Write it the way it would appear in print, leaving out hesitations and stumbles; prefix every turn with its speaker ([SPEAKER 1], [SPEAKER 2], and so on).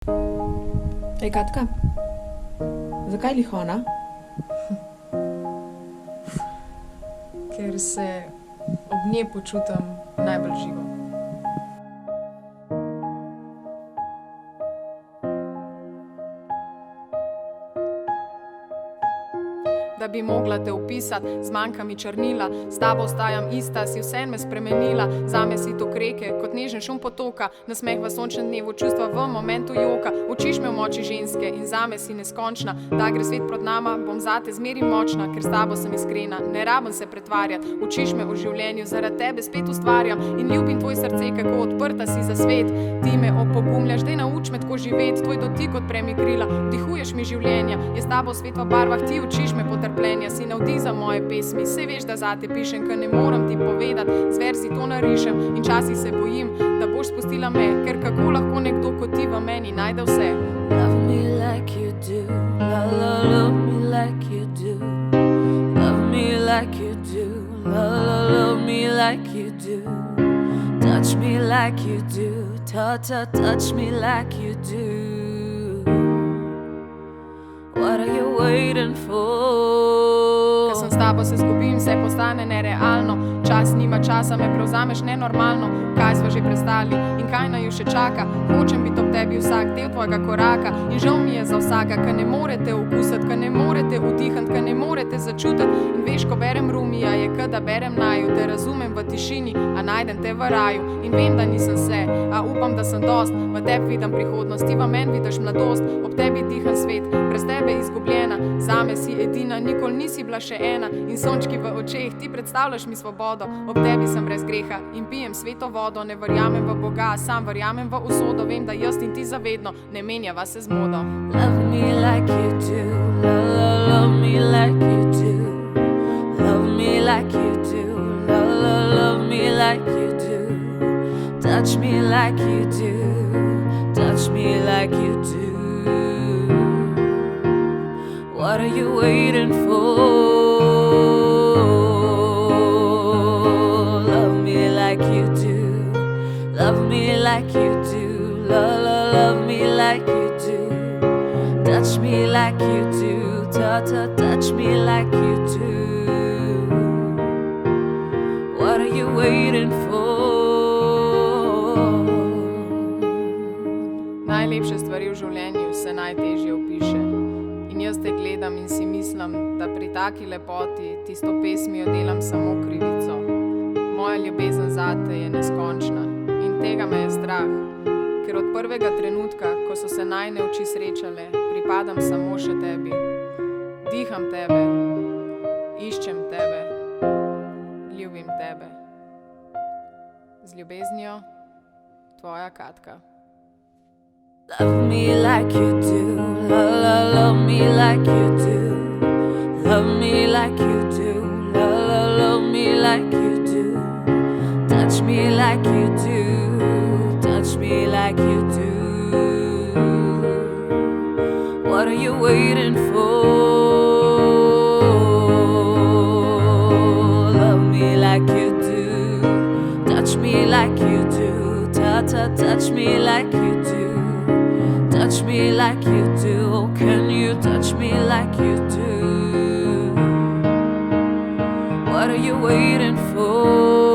[SPEAKER 1] Ej, Katka, zakaj lih ona?
[SPEAKER 2] Ker se ob njej počutim najbolj živo. Da bi mogla te opisati, zmanjka mi črnila, s tabo ostajam ista, si vse me spremenila, zame si tok reke, kot nežen šum potoka, nasmeh v sončnem dnevu, čustva v momentu joka, učiš me v moči ženske in zame si neskončna, da gre svet proti nama, bom zate zmeri močna, ker s tabo sem iskrena, ne rabim se pretvarjati, učiš me o življenju, zaradi tebe spet ustvarjam in ljubim tvoj srce, kako odprta si za svet, ti me opogumljaš, dej nauč me tako živeti, tvoj dotik odpre mi krila, vdihuješ mi življenja, je s tabo svet v barvah, ti učiš me potrpljenja, si navdih za moje pesmi, saj veš, da zate pišem, ker ne moram ti povedati, z verzi to narišem in časi se bojim, da boš spustila me, ker kako lahko nekdo kot ti v meni najde vse.
[SPEAKER 3] Love me like you do, love me like you do, love me like you do, love me like you do, touch me like you do, touch me like you do. What are you waiting for?
[SPEAKER 2] Ko sem s tabo se zgubim, vse postane nerealno, čas nima časa, me prevzameš nenormalno, kaj sva že prestali in kaj naju še čaka, hočem biti ob tebi vsak del tvojega koraka in žal mi je za vsaka, ka ne morete okusati, ka ne morete vdihniti, ka ne morete začutiti in veš, ko berem Rumija, je ka da berem naju, te razumem v tišini, a najdem te v raju in vem, da nisem vse, a upam, da sem dost, v tebi vidim prihodnost, ti v meni vidiš mladost, ob tebi dihan svet, brez tebe izgubljena, zame si edina, nikoli nisi bila še ena in sončki v očeh, ti predstavljaš mi svobodo, ob tebi sem brez greha in pijem sveto vodo, ne verjamem v Boga, sam verjamem v usodo, vem, da jaz in ti zavedno ne menjava se z modo.
[SPEAKER 3] Love me like you do, love me like you do, love me like you do, love me like you do, touch me like you do, touch me like you do. What are you waiting for? Love me like you do, love me like you do, love me like you do, touch me like you do, touch me like you do. What are you waiting for?
[SPEAKER 2] Najlepše stvari v življenju se najtežje opiše. In jaz te gledam in si mislim, da pri taki lepoti ti s to pesmijo delam samo krivico. Moja ljubezen zate je neskončna in tega me je strah, ker od prvega trenutka, ko so se najine oči srečale, pripadam samo še tebi. Diham tebe, iščem tebe, ljubim tebe. Z ljubeznijo, tvoja Katka.
[SPEAKER 3] Love me like you do, love me like you do, love me like you do, love me like you do, touch me like you do, touch me like you do. What are you waiting for? Love me like you do, touch me like you do, touch me like you do. Touch me like you do, oh, can you touch me like you do? What are you waiting for?